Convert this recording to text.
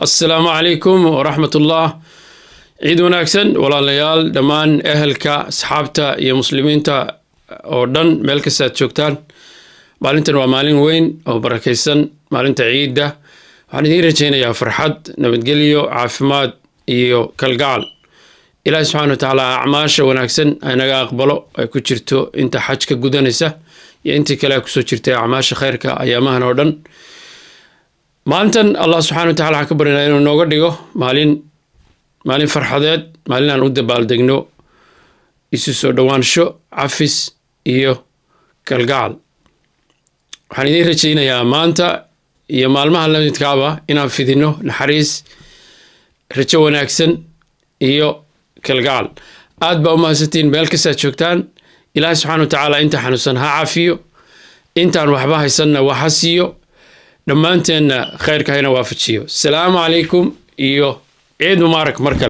السلام عليكم ورحمة الله. عيد وناكسن ولا ليال دمان أهلك أصحابتا يا مسلمينتا أردن ملك سات شوكتان مالنتن ومالين وين أو بركيسن مالنتا عيدة وحنا رجينا يا فرحد نبتقليو عافماد إيو كالقال إلهي سبحانه وتعالى أعماش وناكسن أنا أقبله كجرتو أنت حجك جودنسة يا أنت كلا كسوجرتي أعماش خيرك أيامها نوردن maalintan allah subxaana wa tacala waxaan ka baryanaa inuu nooga dhigo maalin farxadeed maalin aan u dabaaldegno isu soo dhowaansho cafis iyo kalgacal waxaan idiin rajaynayaa maanta iyo maalmaha lamidkaaba inaan fidino naxariis rajo wanaagsan iyo kalgacal aad baa u mahadsantiin meel kastaad joogtaan ilaahay subxaana wa tacaala inta xanuunsan ha cafiyo intaan waxba haysanna wax ha siiyo dhammaanteenna khayrka hayna waafajiyo. Asalaamu calaykum iyo ciid mubaarak markale.